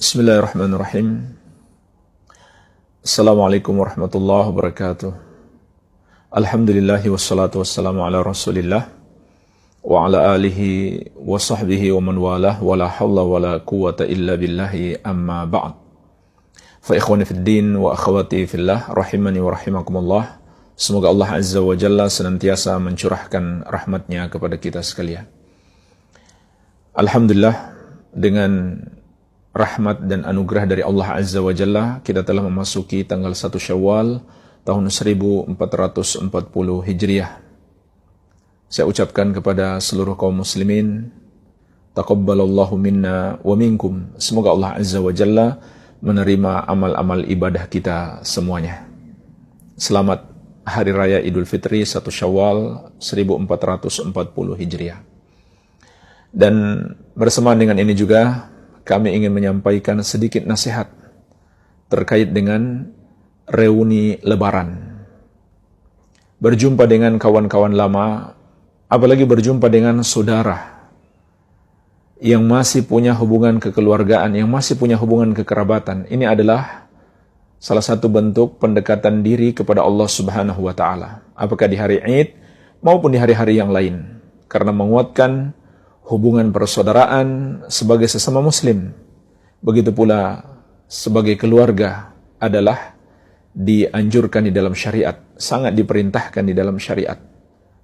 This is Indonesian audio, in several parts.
Bismillahirrahmanirrahim. Assalamualaikum warahmatullahi wabarakatuh. Alhamdulillahi wassalatu wassalamu ala rasulillah wa ala alihi wa sahbihi wa man walah wa la hawla wa la quwata illa billahi amma ba'd. Fa ikhwani fid din wa akhwati fillah rahimani wa rahimakumullah. Semoga Allah Azza wa Jalla senantiasa mencurahkan rahmatnya kepada kita sekalian. Alhamdulillah, dengan rahmat dan anugerah dari Allah Azza wa Jalla, kita telah memasuki tanggal 1 Syawal tahun 1440 Hijriah. Saya ucapkan kepada seluruh kaum muslimin, taqabbalallahu minna wa minkum. Semoga Allah Azza wa Jalla menerima amal-amal ibadah kita semuanya. Selamat Hari Raya Idul Fitri 1 Syawal 1440 Hijriah. Dan bersamaan dengan ini juga kami ingin menyampaikan sedikit nasihat terkait dengan reuni Lebaran. Berjumpa dengan kawan-kawan lama, apalagi berjumpa dengan saudara yang masih punya hubungan kekeluargaan, yang masih punya hubungan kekerabatan. Ini adalah salah satu bentuk pendekatan diri kepada Allah Subhanahu wa Ta'ala. Apakah di hari Id maupun di hari-hari yang lain, karena menguatkan hubungan persaudaraan sebagai sesama muslim. Begitu pula sebagai keluarga adalah dianjurkan di dalam syariat, sangat diperintahkan di dalam syariat.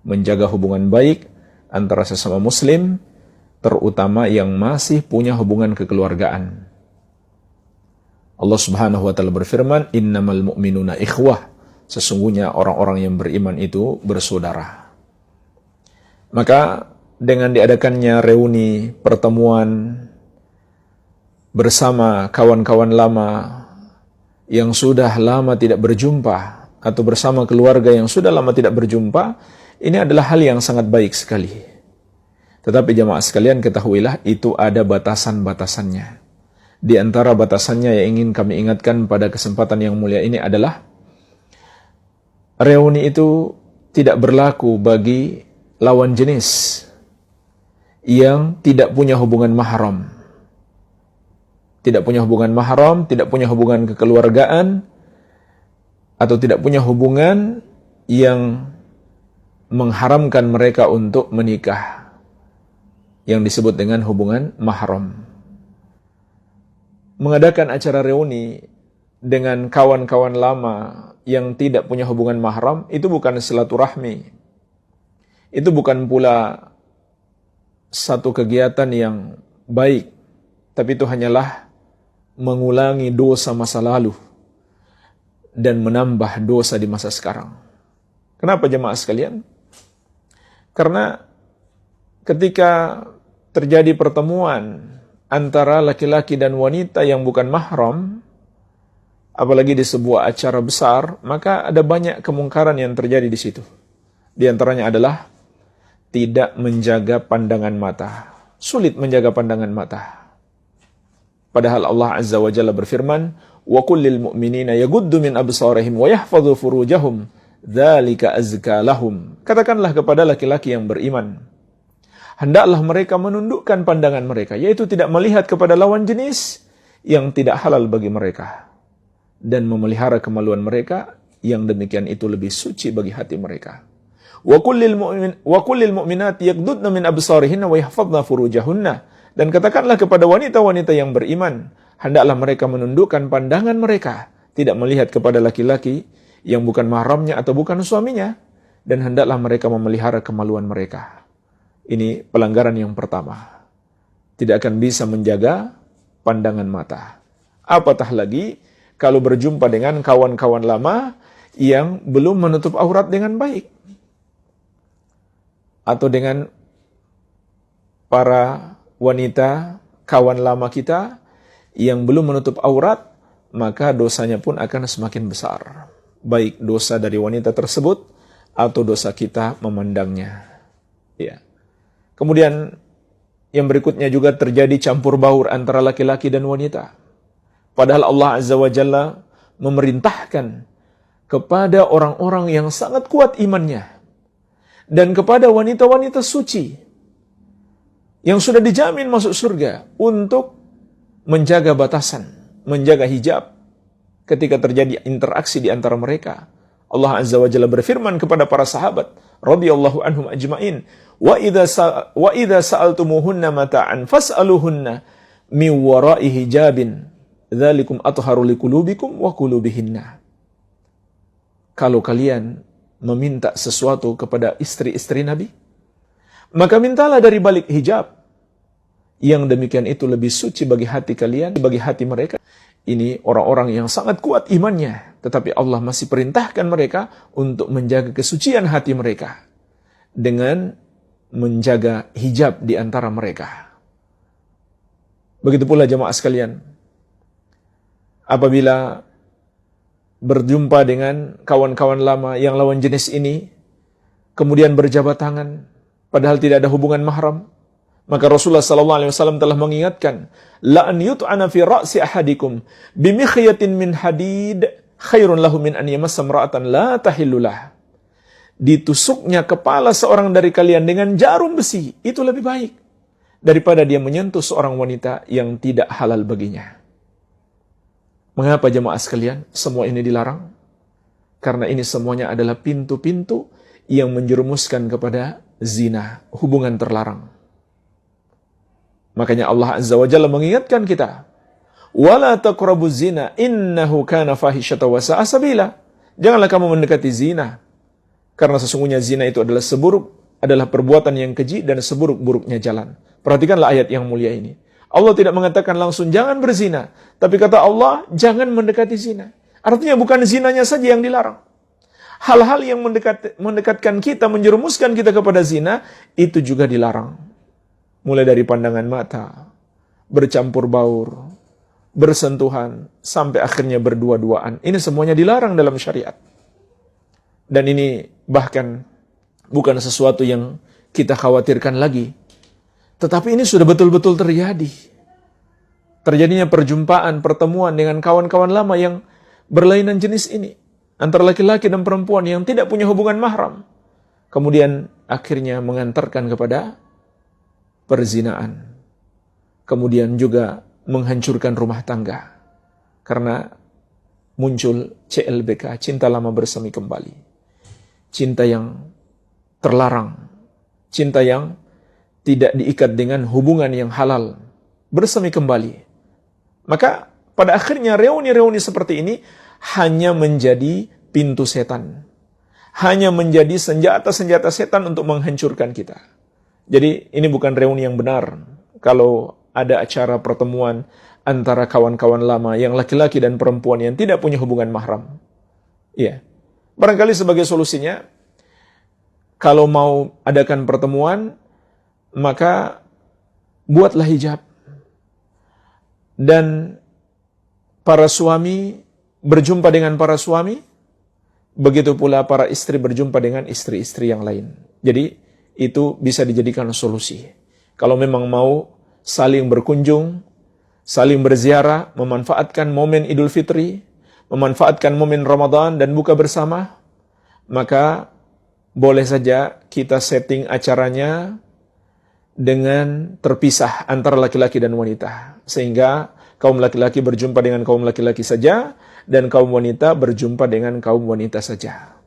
Menjaga hubungan baik antara sesama muslim, terutama yang masih punya hubungan kekeluargaan. Allah Subhanahu wa Ta'ala berfirman, innamal mu'minuna ikhwah. Sesungguhnya orang-orang yang beriman itu bersaudara. Maka dengan diadakannya reuni pertemuan bersama kawan-kawan lama yang sudah lama tidak berjumpa, atau bersama keluarga yang sudah lama tidak berjumpa, ini adalah hal yang sangat baik sekali. Tetapi jamaah sekalian, ketahuilah itu ada batasan-batasannya. Di antara batasannya yang ingin kami ingatkan pada kesempatan yang mulia ini adalah reuni itu tidak berlaku bagi lawan jenis yang tidak punya hubungan mahram. Tidak punya hubungan mahram, tidak punya hubungan kekeluargaan, atau tidak punya hubungan yang mengharamkan mereka untuk menikah, yang disebut dengan hubungan mahram. Mengadakan acara reuni dengan kawan-kawan lama yang tidak punya hubungan mahram, itu bukan silaturahmi. Itu bukan pula satu kegiatan yang baik, tapi itu hanyalah mengulangi dosa masa lalu dan menambah dosa di masa sekarang. Kenapa jemaah sekalian? Karena ketika terjadi pertemuan antara laki-laki dan wanita yang bukan mahram, apalagi di sebuah acara besar, maka ada banyak kemungkaran yang terjadi di situ. Di antaranya adalah tidak menjaga pandangan mata. Sulit menjaga pandangan mata. Padahal Allah Azza wa Jalla berfirman, wa kullil mu'minina yaghuddu min absarihim wa yahfadhu furujahum, dzalika azka lahum. Katakanlah kepada laki-laki yang beriman, hendaklah mereka menundukkan pandangan mereka, yaitu tidak melihat kepada lawan jenis yang tidak halal bagi mereka, dan memelihara kemaluan mereka, yang demikian itu lebih suci bagi hati mereka. Wa kullil mu'minati yaghdudna min absarihinna wa yahfadna furujahunna. Dan katakanlah kepada wanita-wanita yang beriman, hendaklah mereka menundukkan pandangan mereka, tidak melihat kepada laki-laki yang bukan mahramnya atau bukan suaminya, dan hendaklah mereka memelihara kemaluan mereka. Ini pelanggaran yang pertama. Tidak akan bisa menjaga pandangan mata. Apatah lagi kalau berjumpa dengan kawan-kawan lama yang belum menutup aurat dengan baik, atau dengan para wanita kawan lama kita yang belum menutup aurat, maka dosanya pun akan semakin besar. Baik dosa dari wanita tersebut atau dosa kita memandangnya. Ya. Kemudian yang berikutnya juga terjadi campur baur antara laki-laki dan wanita. Padahal Allah Azza wa Jalla memerintahkan kepada orang-orang yang sangat kuat imannya dan kepada wanita-wanita suci yang sudah dijamin masuk surga untuk menjaga batasan, menjaga hijab ketika terjadi interaksi di antara mereka. Allah Azza wa Jalla berfirman kepada para sahabat radhiyallahu anhum ajmain, wa idza sa'altumuhunna mata'an fas'aluhunna min wara'i hijabin dzalikum atharu liqulubikum wa qulubihinna. Kalau kalian meminta sesuatu kepada istri-istri Nabi, maka mintalah dari balik hijab. Yang demikian itu lebih suci bagi hati kalian, bagi hati mereka. Ini orang-orang yang sangat kuat imannya, tetapi Allah masih perintahkan mereka untuk menjaga kesucian hati mereka dengan menjaga hijab di antara mereka. Begitu pula jemaah sekalian, apabila berjumpa dengan kawan-kawan lama yang lawan jenis ini, kemudian berjabat tangan, padahal tidak ada hubungan mahram, maka Rasulullah SAW telah mengingatkan, la an yut'ana fi ra'si ahadikum bimikhyatin min hadid khairun lahu min an yamassa imra'atan la tahillulah. Ditusuknya kepala seorang dari kalian dengan jarum besi, itu lebih baik daripada dia menyentuh seorang wanita yang tidak halal baginya. Mengapa jemaah sekalian semua ini dilarang? Karena ini semuanya adalah pintu-pintu yang menjerumuskan kepada zina, hubungan terlarang. Makanya Allah Azza wa Jalla mengingatkan kita, wala taqrabuz zina innahu kana fahisyatan wa sa'a sabila. Janganlah kamu mendekati zina, karena sesungguhnya zina itu adalah perbuatan yang keji dan seburuk-buruknya jalan. Perhatikanlah ayat yang mulia ini. Allah tidak mengatakan langsung jangan berzina, tapi kata Allah jangan mendekati zina. Artinya bukan zinanya saja yang dilarang. Hal-hal yang mendekatkan kita, menjerumuskan kita kepada zina, itu juga dilarang. Mulai dari pandangan mata, bercampur baur, bersentuhan, sampai akhirnya berdua-duaan. Ini semuanya dilarang dalam syariat. Dan ini bahkan bukan sesuatu yang kita khawatirkan lagi. Tetapi ini sudah betul-betul terjadi. Terjadinya perjumpaan, pertemuan dengan kawan-kawan lama yang berlainan jenis ini. Antara laki-laki dan perempuan yang tidak punya hubungan mahram. Kemudian akhirnya mengantarkan kepada perzinaan. Kemudian juga menghancurkan rumah tangga. Karena muncul CLBK, cinta lama bersemi kembali. Cinta yang terlarang. Cinta yang tidak diikat dengan hubungan yang halal. Bersemi kembali. Maka pada akhirnya reuni-reuni seperti ini hanya menjadi pintu setan. Hanya menjadi senjata-senjata setan untuk menghancurkan kita. Jadi ini bukan reuni yang benar. Kalau ada acara pertemuan antara kawan-kawan lama yang laki-laki dan perempuan yang tidak punya hubungan mahram. Iya. Barangkali sebagai solusinya, kalau mau adakan pertemuan, maka buatlah hijab. Dan para suami berjumpa dengan para suami, begitu pula para istri berjumpa dengan istri-istri yang lain. Jadi itu bisa dijadikan solusi. Kalau memang mau saling berkunjung, saling berziarah, memanfaatkan momen Idul Fitri, memanfaatkan momen Ramadan dan buka bersama, maka boleh saja kita setting acaranya dengan terpisah antara laki-laki dan wanita. Sehingga kaum laki-laki berjumpa dengan kaum laki-laki saja, dan kaum wanita berjumpa dengan kaum wanita saja.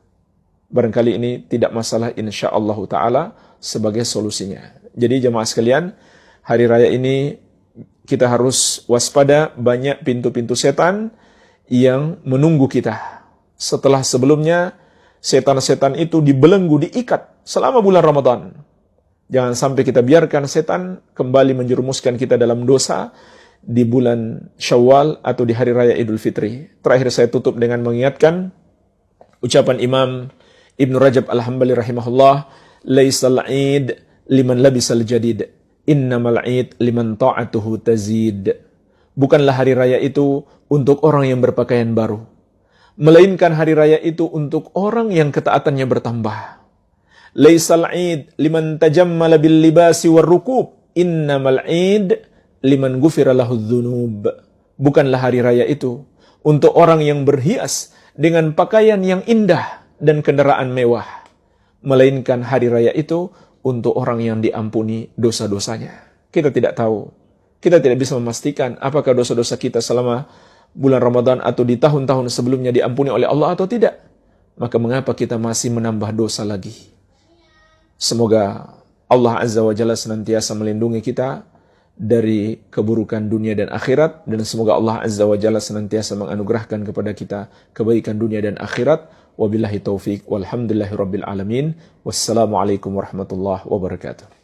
Barangkali ini tidak masalah insyaallah ta'ala sebagai solusinya. Jadi jemaah sekalian, hari raya ini kita harus waspada, banyak pintu-pintu setan yang menunggu kita. Setelah sebelumnya, setan-setan itu dibelenggu, diikat selama bulan Ramadan. Jangan sampai kita biarkan setan kembali menjerumuskan kita dalam dosa di bulan Syawal atau di hari raya Idul Fitri. Terakhir saya tutup dengan mengingatkan ucapan Imam Ibnu Rajab Al-Hambali rahimahullah, laisal 'id liman labisal jadid, innamal 'id liman ta'atuhu tazid. Bukanlah hari raya itu untuk orang yang berpakaian baru, melainkan hari raya itu untuk orang yang ketaatannya bertambah. Laisal 'id liman tajammala bil libasi war rukub, innamal 'id liman ghufira lahu dzunub. Bukanlah hari raya itu untuk orang yang berhias dengan pakaian yang indah dan kendaraan mewah, melainkan hari raya itu untuk orang yang diampuni dosa-dosanya. Kita tidak tahu Kita tidak bisa memastikan apakah dosa-dosa kita selama bulan Ramadan atau di tahun-tahun sebelumnya diampuni oleh Allah atau tidak. Maka mengapa kita masih menambah dosa lagi? Semoga Allah Azza wa Jalla senantiasa melindungi kita dari keburukan dunia dan akhirat, dan semoga Allah Azza wa Jalla senantiasa menganugerahkan kepada kita kebaikan dunia dan akhirat. Wabillahi taufik walhamdulillahi rabbil alamin. Wassalamualaikum warahmatullahi wabarakatuh.